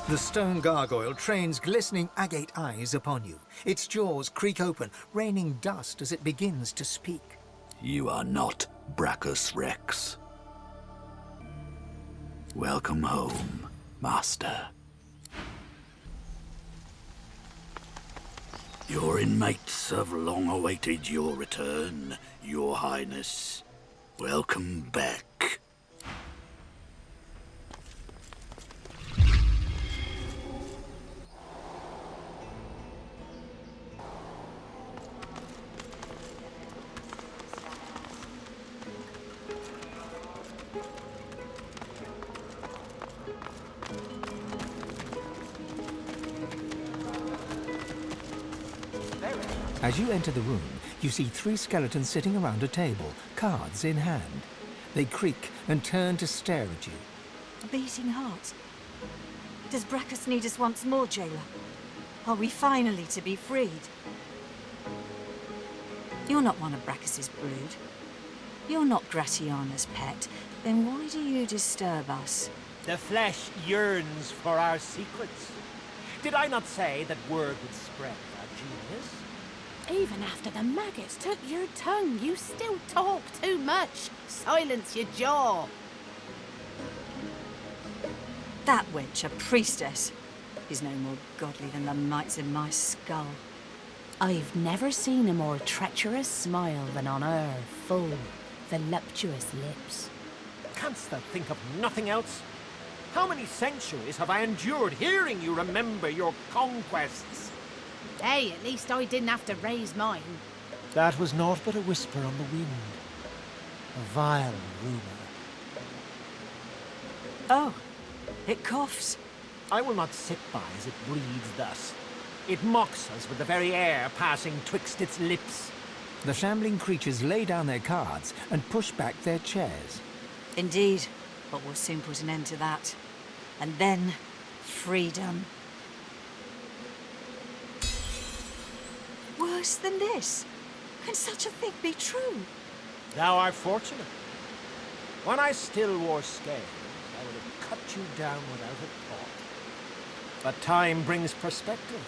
The stone gargoyle trains glistening agate eyes upon you. Its jaws creak open, raining dust as it begins to speak. You are not Brachus Rex. Welcome home, Master. Your inmates have long awaited your return, Your Highness. Welcome back. As you enter the room, you see 3 skeletons sitting around a table, cards in hand. They creak and turn to stare at you. A beating heart. Does Brachus need us once more, jailer? Are we finally to be freed? You're not one of Brachus's brood. You're not Gratiana's pet. Then why do you disturb us? The flesh yearns for our secrets. Did I not say that word would spread of our genius? Even after the maggots took your tongue, you still talk too much. Silence your jaw. That wench, a priestess, is no more godly than the mites in my skull. I've never seen a more treacherous smile than on her full, voluptuous lips. Canst thou think of nothing else? How many centuries have I endured hearing you remember your conquests? Hey, at least I didn't have to raise mine. That was naught but a whisper on the wind. A vile rumor. Oh, it coughs. I will not sit by as it breathes thus. It mocks us with the very air passing twixt its lips. The shambling creatures lay down their cards and push back their chairs. Indeed, but we'll soon put an end to that. And then, freedom. Worse than this? Can such a thing be true? Thou art fortunate. When I still wore scales, I would have cut you down without a thought. But time brings perspective,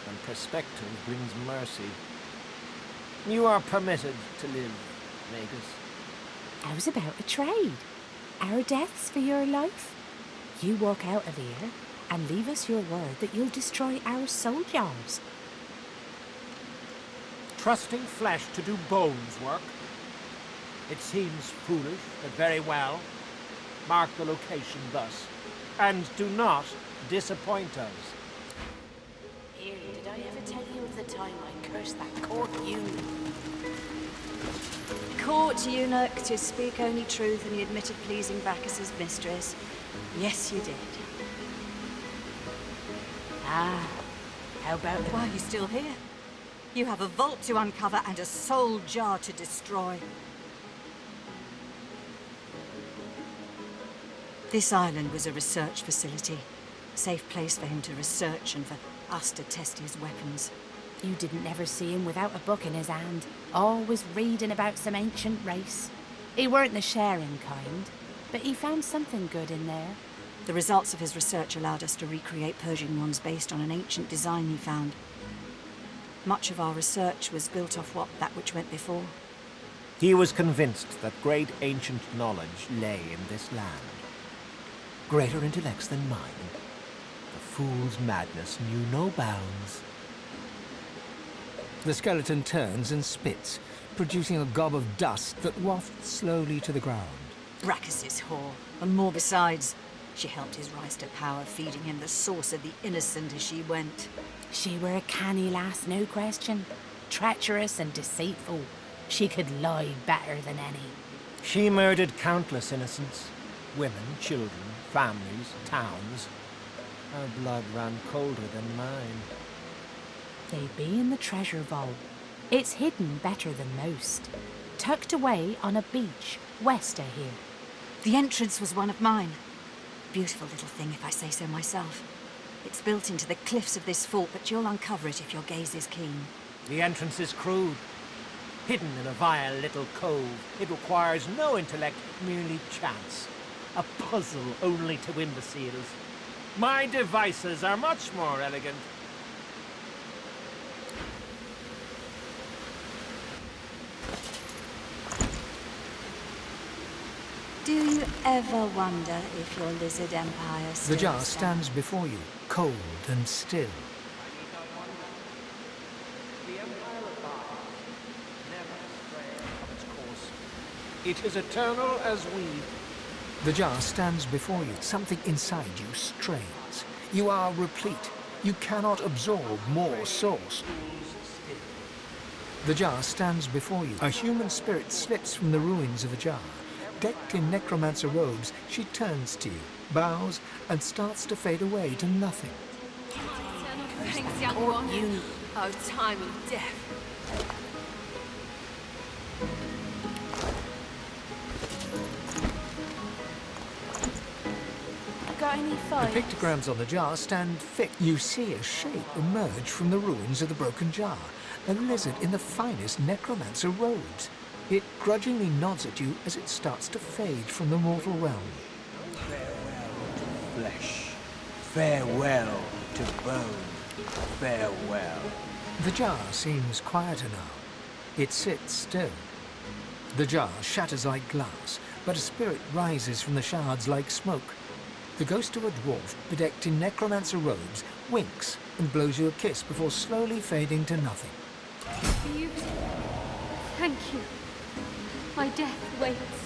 and perspective brings mercy. You are permitted to live, Magus. How's about a trade? Our deaths for your life? You walk out of here and leave us your word that you'll destroy our soul jars. Trusting flesh to do bones work? It seems foolish, but very well. Mark the location thus, and do not disappoint us. Here, did I ever tell you of the time I cursed that court eunuch? Court eunuch to speak only truth, and he admitted pleasing Bacchus's mistress. Yes, you did. Ah, how about the... Why are you still here? You have a vault to uncover and a soul jar to destroy. This island was a research facility. A safe place for him to research and for us to test his weapons. You didn't ever see him without a book in his hand, always reading about some ancient race. He weren't the sharing kind, but he found something good in there. The results of his research allowed us to recreate Persian ones based on an ancient design he found. Much of our research was built off that which went before. He was convinced that great ancient knowledge lay in this land. Greater intellects than mine. The fool's madness knew no bounds. The skeleton turns and spits, producing a gob of dust that wafts slowly to the ground. Brachus's whore, and more besides. She helped his rise to power, feeding him the source of the innocent as she went. She were a canny lass, no question. Treacherous and deceitful. She could lie better than any. She murdered countless innocents. Women, children, families, towns. Her blood ran colder than mine. They'd be in the treasure vault. It's hidden better than most. Tucked away on a beach west of here. The entrance was one of mine. Beautiful little thing, if I say so myself. It's built into the cliffs of this fort, but you'll uncover it if your gaze is keen. The entrance is crude. Hidden in a vile little cove. It requires no intellect, merely chance. A puzzle only to imbeciles. My devices are much more elegant. Do you ever wonder if your lizard empire still The jar stands before you, cold and still. It is eternal as we. The jar stands before you. Something inside you strains. You are replete. You cannot absorb more source. The jar stands before you. A human spirit slips from the ruins of the jar. Decked in necromancer robes, she turns to you, bows, and starts to fade away to nothing. Thanks, young one. Oh, time of death. Got any The fire? pictograms on the jar stand fixed. You see a shape emerge from the ruins of the broken jar. A lizard in the finest necromancer robes. It grudgingly nods at you as it starts to fade from the mortal realm. Flesh. Farewell to bone. Farewell. The jar seems quieter now. It sits still. The jar shatters like glass, but a spirit rises from the shards like smoke. The ghost of a dwarf bedecked in necromancer robes winks and blows you a kiss before slowly fading to nothing. Beautiful. Thank you. My death waits.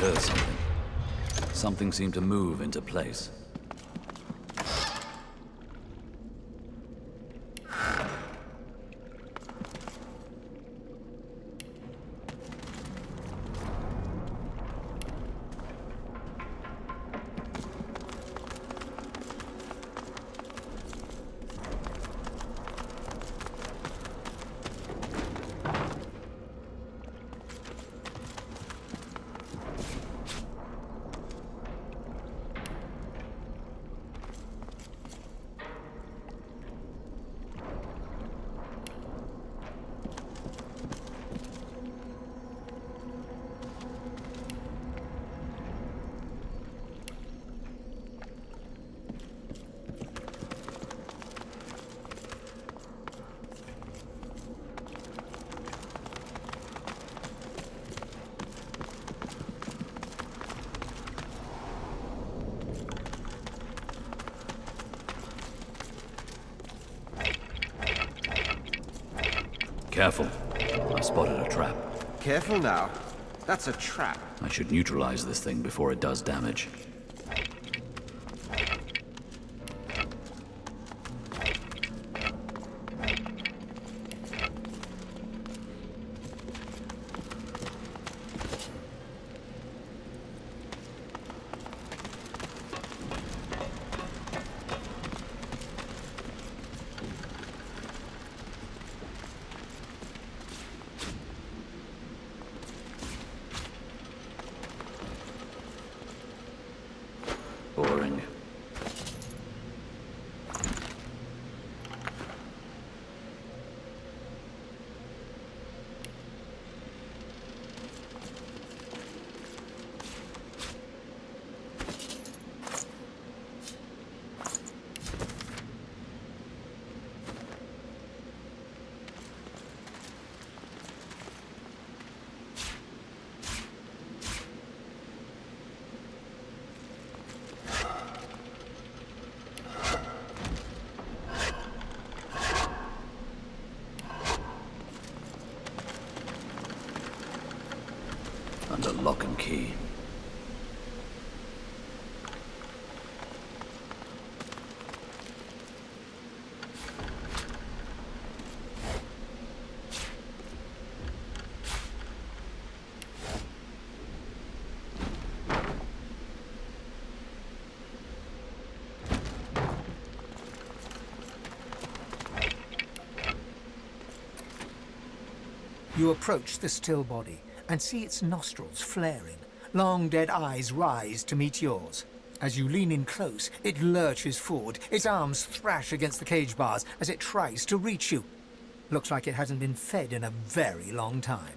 heard something. Something seemed to move into place. Careful. I spotted a trap. Careful now. That's a trap. I should neutralize this thing before it does damage. Boring. Under lock and key. You approach the still body and see its nostrils flaring. Long dead eyes rise to meet yours. As you lean in close, it lurches forward. Its arms thrash against the cage bars as it tries to reach you. Looks like it hasn't been fed in a very long time.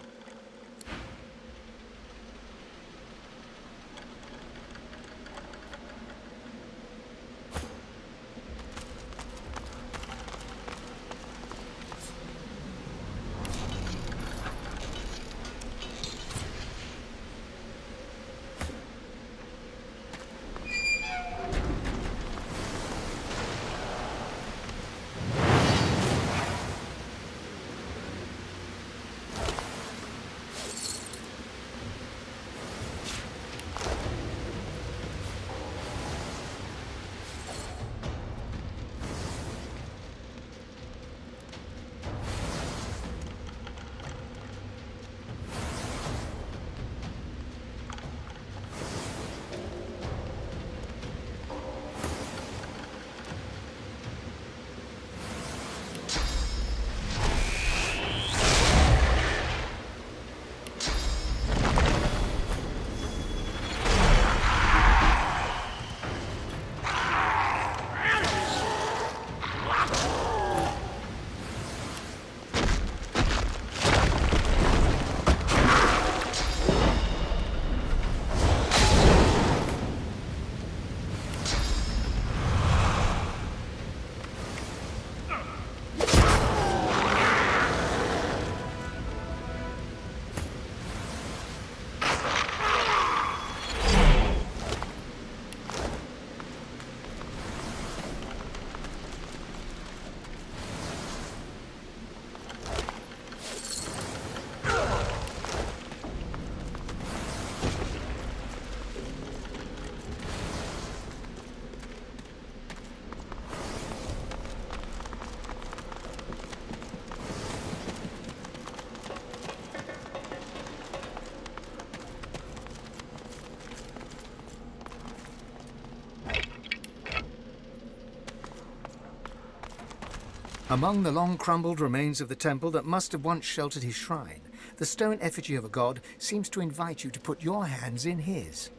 Among the long-crumbled remains of the temple that must have once sheltered his shrine, the stone effigy of a god seems to invite you to put your hands in his.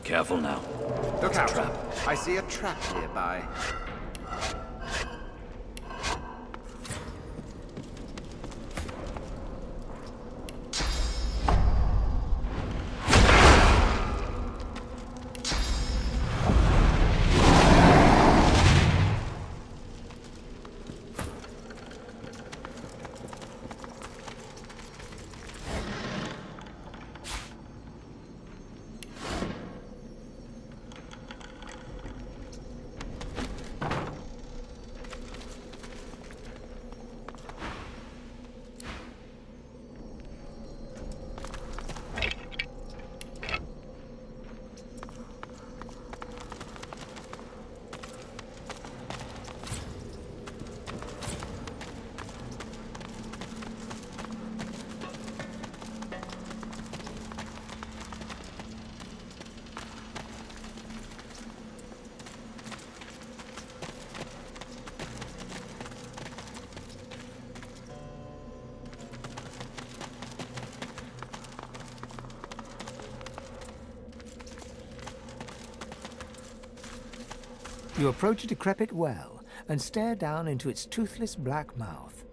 Careful now. Look It's a out. trap. I see a trap nearby. You approach a decrepit well and stare down into its toothless black mouth.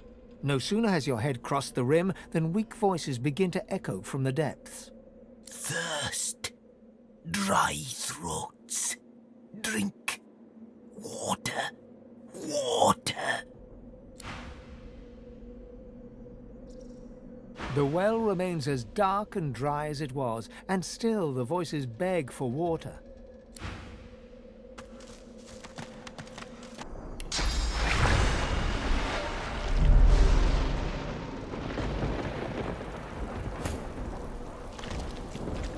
No sooner has your head crossed the rim than weak voices begin to echo from the depths. Thirst. Dry throats. Drink. Water. Water. The well remains as dark and dry as it was, and still the voices beg for water.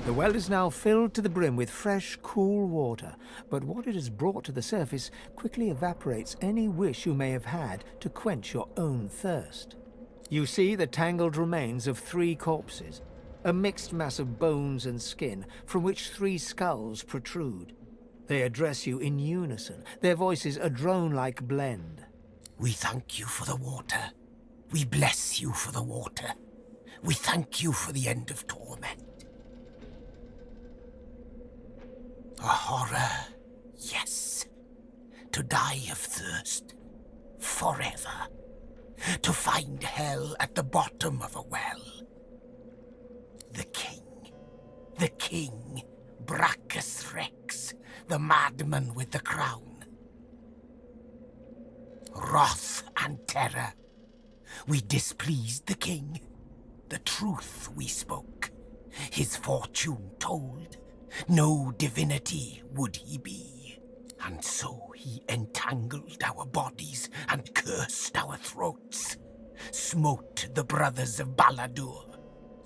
The well is now filled to the brim with fresh, cool water, but what it has brought to the surface quickly evaporates any wish you may have had to quench your own thirst. You see the tangled remains of 3 corpses, a mixed mass of bones and skin from which 3 skulls protrude. They address you in unison, their voices a drone-like blend. We thank you for the water. We bless you for the water. We thank you for the end of torment. A horror, yes. To die of thirst, forever. To find hell at the bottom of a well. The king, Brachus Rex, the madman with the crown. Wrath and terror. We displeased the king. The truth we spoke. His fortune told. No divinity would he be. And so he entangled our bodies and cursed our throats. Smote the brothers of Baladur.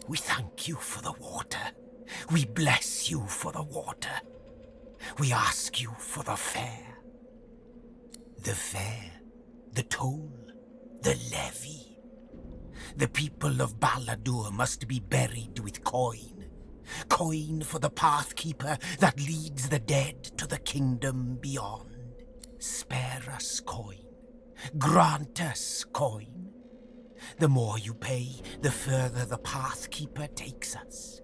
We thank you for the water. We bless you for the water. We ask you for the fare. The fare, the toll, the levy. The people of Baladur must be buried with coin. Coin for the pathkeeper that leads the dead to the kingdom beyond. Spare us coin. Grant us coin. The more you pay, the further the pathkeeper takes us.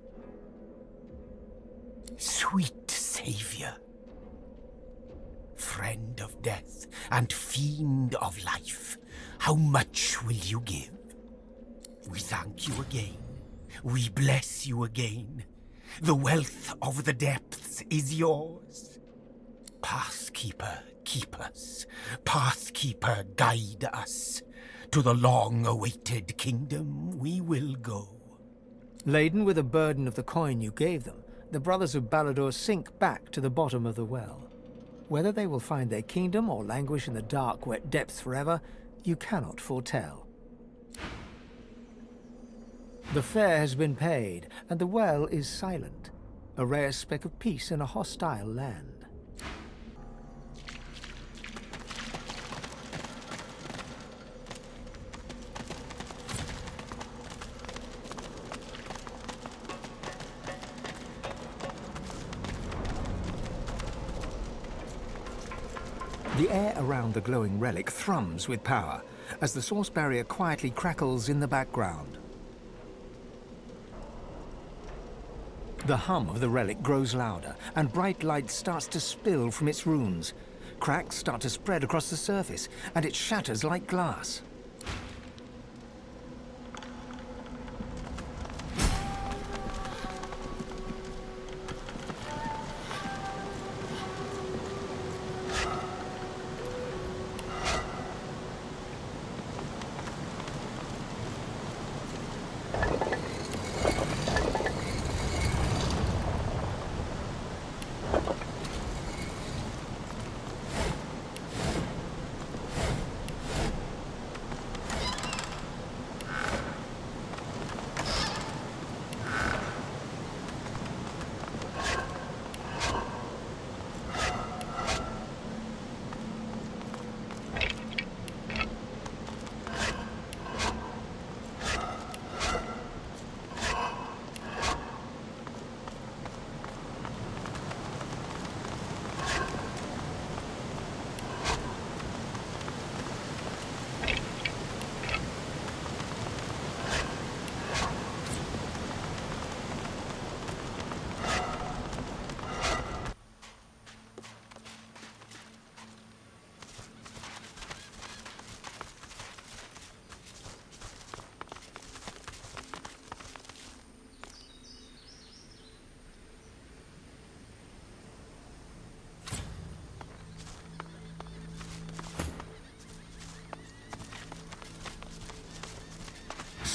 Sweet Savior, friend of death and fiend of life, how much will you give? We thank you again. We bless you again. The wealth of the depths is yours. Pathkeeper, keep us. Pathkeeper, guide us. To the long-awaited kingdom we will go. Laden with the burden of the coin you gave them, the brothers of Baladur sink back to the bottom of the well. Whether they will find their kingdom or languish in the dark, wet depths forever, you cannot foretell. The fare has been paid, and the well is silent, a rare speck of peace in a hostile land. The air around the glowing relic thrums with power, as the source barrier quietly crackles in the background. The hum of the relic grows louder, and bright light starts to spill from its runes. Cracks start to spread across the surface, and it shatters like glass.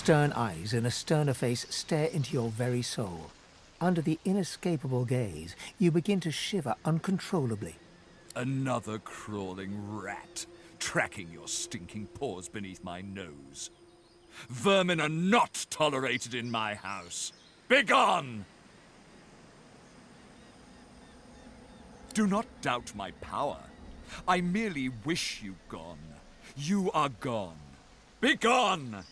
Stern eyes in a sterner face stare into your very soul. Under the inescapable gaze, you begin to shiver uncontrollably. Another crawling rat, tracking your stinking paws beneath my nose. Vermin are not tolerated in my house. Begone! Do not doubt my power. I merely wish you gone. You are gone. Begone!